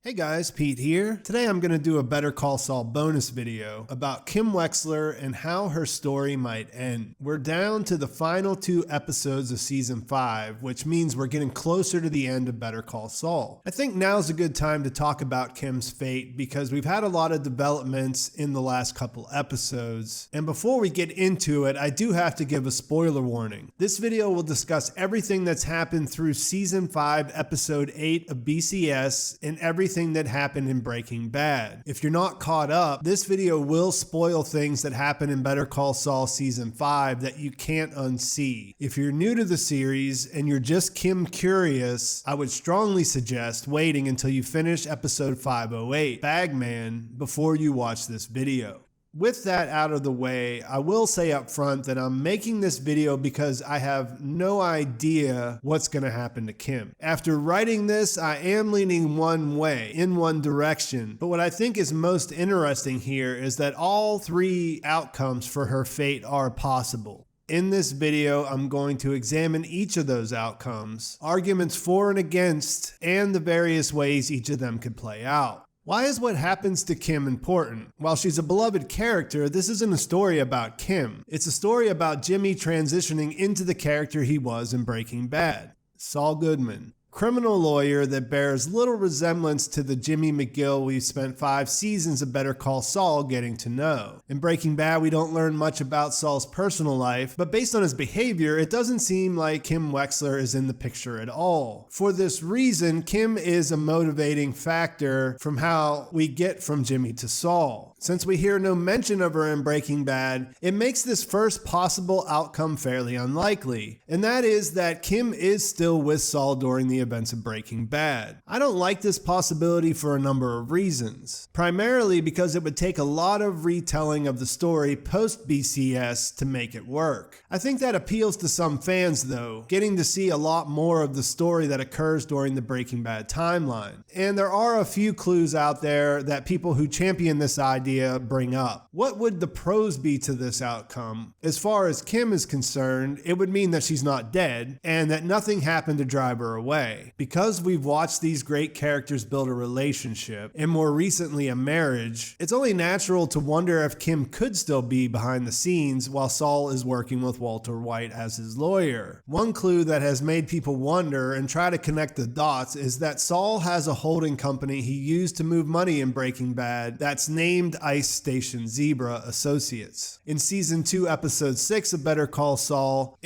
Hey guys, Pete here. Today I'm going to do a Better Call Saul bonus video about Kim Wexler and how her story might end. We're down to the final 2 episodes of season 5, which means we're getting closer to the end of Better Call Saul. I think now's a good time to talk about Kim's fate because we've had a lot of developments in the last couple episodes. And before we get into it, I do have to give a spoiler warning. This video will discuss everything that's happened through season 5, episode 8 of BCS and everything that happened in Breaking Bad. If you're not caught up, this video will spoil things that happen in Better Call Saul season 5 that you can't unsee. If you're new to the series and you're just Kim curious, I would strongly suggest waiting until you finish episode 508, Bagman, before you watch this video. With that out of the way, I will say up front that I'm making this video because I have no idea what's going to happen to Kim. After writing this, I am leaning one way, in one direction, but what I think is most interesting here is that all 3 outcomes for her fate are possible. In this video, I'm going to examine each of those outcomes, arguments for and against, and the various ways each of them could play out. Why is what happens to Kim important? While she's a beloved character, this isn't a story about Kim. It's a story about Jimmy transitioning into the character he was in Breaking Bad. Saul Goodman, criminal lawyer that bears little resemblance to the Jimmy McGill we've spent 5 seasons of Better Call Saul getting to know. In Breaking Bad, we don't learn much about Saul's personal life, but based on his behavior, it doesn't seem like Kim Wexler is in the picture at all. For this reason, Kim is a motivating factor from how we get from Jimmy to Saul. Since we hear no mention of her in Breaking Bad, it makes this first possible outcome fairly unlikely, and that is that Kim is still with Saul during the events of Breaking Bad. I don't like this possibility for a number of reasons, primarily because it would take a lot of retelling of the story post BCS to make it work. I think that appeals to some fans though, getting to see a lot more of the story that occurs during the Breaking Bad timeline. And there are a few clues out there that people who champion this idea bring up. What would the pros be to this outcome? As far as Kim is concerned, it would mean that she's not dead and that nothing happened to drive her away. Because we've watched these great characters build a relationship, and more recently a marriage, it's only natural to wonder if Kim could still be behind the scenes while Saul is working with Walter White as his lawyer. One clue that has made people wonder and try to connect the dots is that Saul has a holding company he used to move money in Breaking Bad that's named Ice Station Zebra Associates. In season 2 episode 6 of Better Call Saul,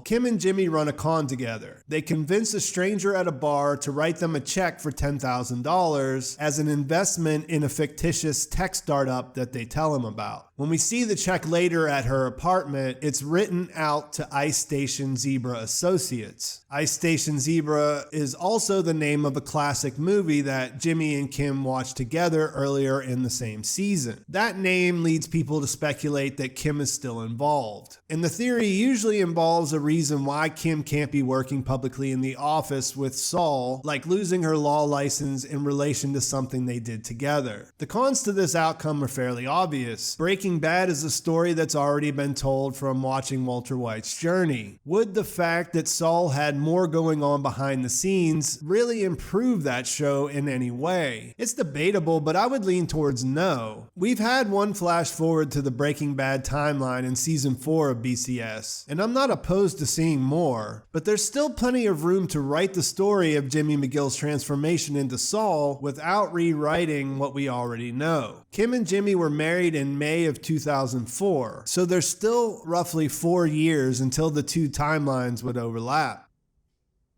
Kim and Jimmy run a con together. They convince a stranger at a bar to write them a check for $10,000 as an investment in a fictitious tech startup that they tell him about. When we see the check later at her apartment, it's written out to Ice Station Zebra Associates. Ice Station Zebra is also the name of a classic movie that Jimmy and Kim watched together earlier in the same season. That name leads people to speculate that Kim is still involved. And the theory usually involves a reason why Kim can't be working publicly in the office with Saul, like losing her law license in relation to something they did together. The cons to this outcome are fairly obvious. Breaking Bad is a story that's already been told from watching Walter White's journey. Would the fact that Saul had more going on behind the scenes really improve that show in any way? It's debatable, but I would lean towards no. We've had one flash forward to the Breaking Bad timeline in season 4 of BCS, and I'm not opposed to seeing more, but there's still plenty of room to write the story of Jimmy McGill's transformation into Saul without rewriting what we already know. Kim and Jimmy were married in May of 2004, so there's still roughly 4 years until the 2 timelines would overlap.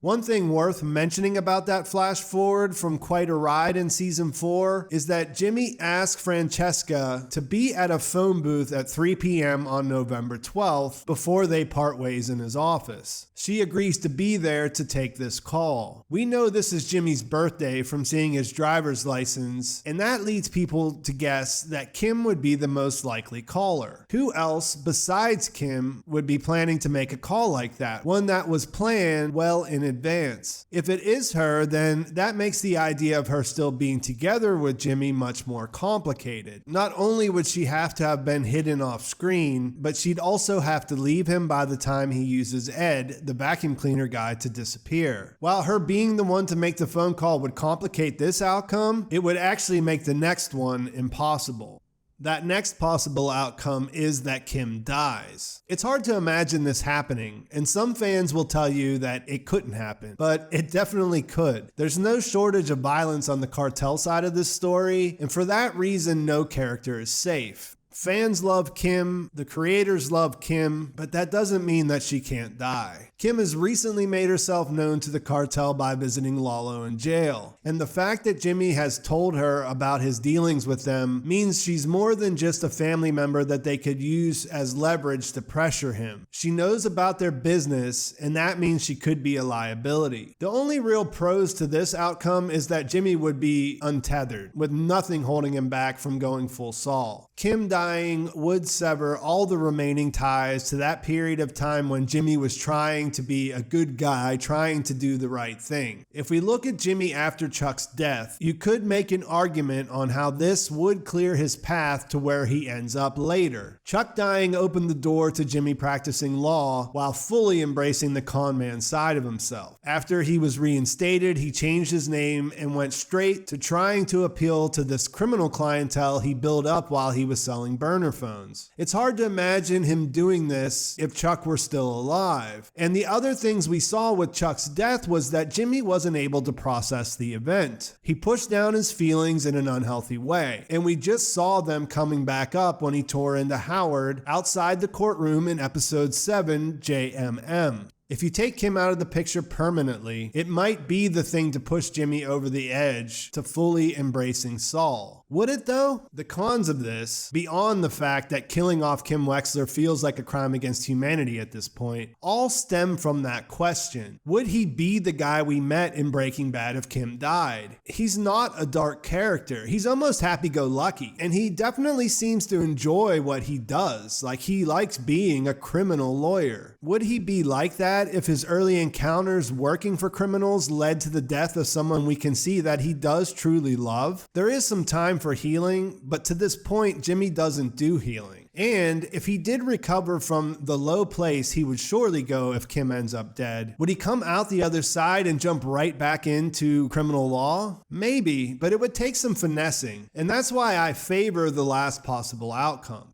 One thing worth mentioning about that flash forward from Quite a Ride in season 4 is that Jimmy asked Francesca to be at a phone booth at 3 p.m. on November 12th before they part ways in his office. She agrees to be there to take this call. We know this is Jimmy's birthday from seeing his driver's license, and that leads people to guess that Kim would be the most likely caller. Who else besides Kim would be planning to make a call like that? One that was planned well in advance. If it is her, then that makes the idea of her still being together with Jimmy much more complicated. Not only would she have to have been hidden off screen, but she'd also have to leave him by the time he uses Ed, the vacuum cleaner guy, to disappear. While her being the one to make the phone call would complicate this outcome, it would actually make the next one impossible. That next possible outcome is that Kim dies. It's hard to imagine this happening, and some fans will tell you that it couldn't happen, but it definitely could. There's no shortage of violence on the cartel side of this story, and for that reason, no character is safe. Fans love Kim, the creators love Kim, but that doesn't mean that she can't die. Kim has recently made herself known to the cartel by visiting Lalo in jail, and the fact that Jimmy has told her about his dealings with them means she's more than just a family member that they could use as leverage to pressure him. She knows about their business, and that means she could be a liability. The only real pros to this outcome is that Jimmy would be untethered, with nothing holding him back from going full Saul. Kim dying would sever all the remaining ties to that period of time when Jimmy was trying to be a good guy, trying to do the right thing. If we look at Jimmy after Chuck's death, you could make an argument on how this would clear his path to where he ends up later. Chuck dying opened the door to Jimmy practicing law while fully embracing the con man side of himself. After he was reinstated, he changed his name and went straight to trying to appeal to this criminal clientele he built up while he was selling burner phones. It's hard to imagine him doing this if Chuck were still alive. And the other things we saw with Chuck's death was that Jimmy wasn't able to process the event. He pushed down his feelings in an unhealthy way, and we just saw them coming back up when he tore into Howard outside the courtroom in episode 7, JMM. If you take Kim out of the picture permanently, it might be the thing to push Jimmy over the edge to fully embracing Saul. Would it though? The cons of this, beyond the fact that killing off Kim Wexler feels like a crime against humanity at this point, all stem from that question. Would he be the guy we met in Breaking Bad if Kim died? He's not a dark character. He's almost happy-go-lucky, and he definitely seems to enjoy what he does. Like, he likes being a criminal lawyer. Would he be like that if his early encounters working for criminals led to the death of someone we can see that he does truly love? There is some time for healing, but to this point, Jimmy doesn't do healing. And if he did recover from the low place he would surely go if Kim ends up dead, would he come out the other side and jump right back into criminal law? Maybe, but it would take some finessing, and that's why I favor the last possible outcome.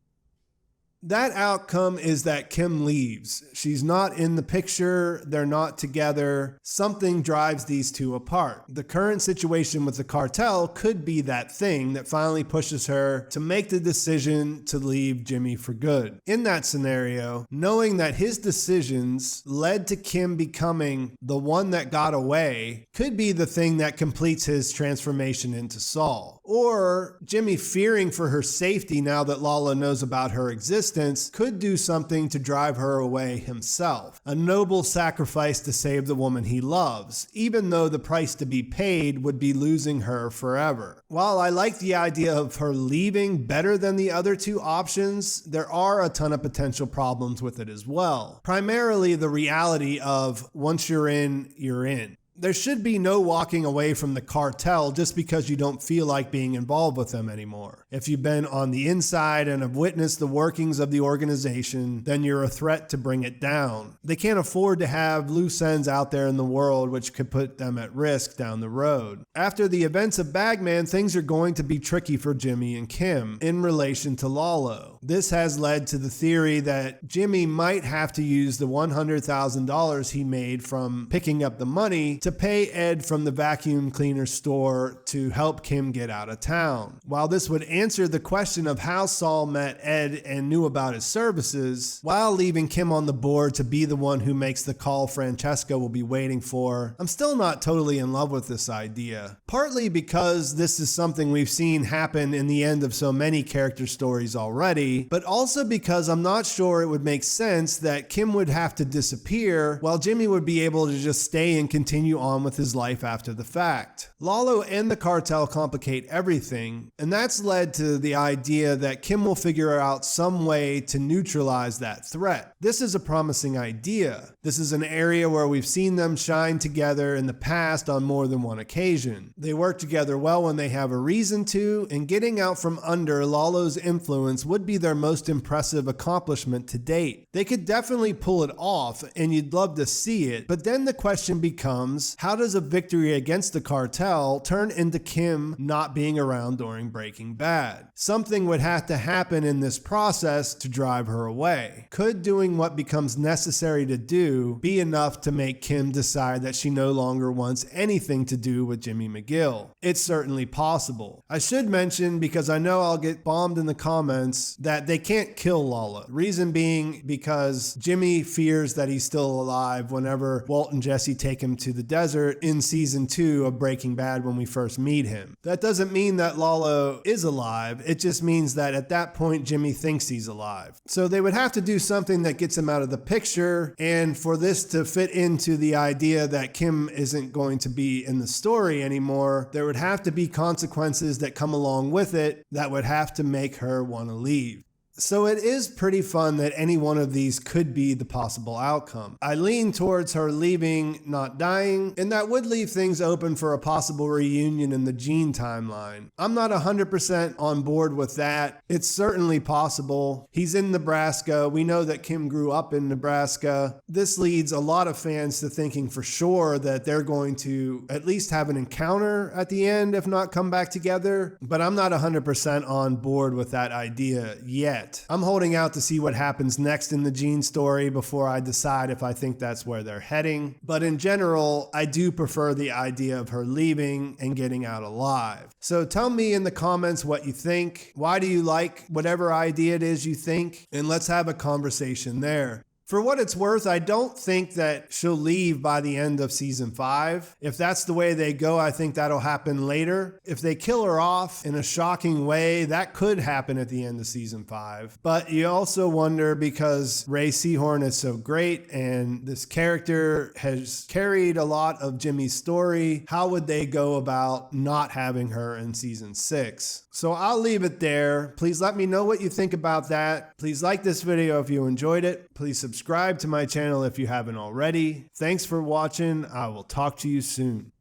That outcome is that Kim leaves. She's not in the picture. They're not together. Something drives these two apart. The current situation with the cartel could be that thing that finally pushes her to make the decision to leave Jimmy for good. In that scenario, knowing that his decisions led to Kim becoming the one that got away could be the thing that completes his transformation into Saul. Or Jimmy fearing for her safety now that Lala knows about her existence could do something to drive her away himself. A noble sacrifice to save the woman he loves, even though the price to be paid would be losing her forever. While I like the idea of her leaving better than the other two options, there are a ton of potential problems with it as well. Primarily the reality of once you're in, you're in. There should be no walking away from the cartel just because you don't feel like being involved with them anymore. If you've been on the inside and have witnessed the workings of the organization, then you're a threat to bring it down. They can't afford to have loose ends out there in the world which could put them at risk down the road. After the events of Bagman, things are going to be tricky for Jimmy and Kim in relation to Lalo. This has led to the theory that Jimmy might have to use the $100,000 he made from picking up the money to pay Ed from the vacuum cleaner store to help Kim get out of town. While this would answer the question of how Saul met Ed and knew about his services, while leaving Kim on the board to be the one who makes the call Francesca will be waiting for, I'm still not totally in love with this idea. Partly because this is something we've seen happen in the end of so many character stories already, but also because I'm not sure it would make sense that Kim would have to disappear while Jimmy would be able to just stay and continue continue on with his life after the fact. Lalo and the cartel complicate everything, and that's led to the idea that Kim will figure out some way to neutralize that threat. This is a promising idea. This is an area where we've seen them shine together in the past on more than one occasion. They work together well when they have a reason to, and getting out from under Lalo's influence would be their most impressive accomplishment to date. They could definitely pull it off, and you'd love to see it, but then the question becomes, how does a victory against the cartel turn into Kim not being around during Breaking Bad? Something would have to happen in this process to drive her away. Could doing what becomes necessary to do be enough to make Kim decide that she no longer wants anything to do with Jimmy McGill? It's certainly possible. I should mention, because I know I'll get bombed in the comments, that they can't kill Lalo. Reason being because Jimmy fears that he's still alive whenever Walt and Jesse take him to the desert in season 2 of Breaking Bad when we first meet him. That doesn't mean that Lalo is alive. It just means that at that point Jimmy thinks he's alive. So they would have to do something that gets him out of the picture, and for this to fit into the idea that Kim isn't going to be in the story anymore, there would have to be consequences that come along with it that would have to make her want to leave. So it is pretty fun that any one of these could be the possible outcome. I lean towards her leaving, not dying, and that would leave things open for a possible reunion in the Gene timeline. I'm not 100% on board with that. It's certainly possible. He's in Nebraska. We know that Kim grew up in Nebraska. This leads a lot of fans to thinking for sure that they're going to at least have an encounter at the end, if not come back together. But I'm not 100% on board with that idea yet. I'm holding out to see what happens next in the Gene story before I decide if I think that's where they're heading. But in general, I do prefer the idea of her leaving and getting out alive. So tell me in the comments what you think. Why do you like whatever idea it is you think? And let's have a conversation there. For what it's worth, I don't think that she'll leave by the end of season 5. If that's the way they go, I think that'll happen later. If they kill her off in a shocking way, that could happen at the end of season 5. But you also wonder, because Rhea Seehorn is so great and this character has carried a lot of Jimmy's story, how would they go about not having her in season 6? So I'll leave it there. Please let me know what you think about that. Please like this video if you enjoyed it. Please subscribe to my channel if you haven't already. Thanks for watching. I will talk to you soon.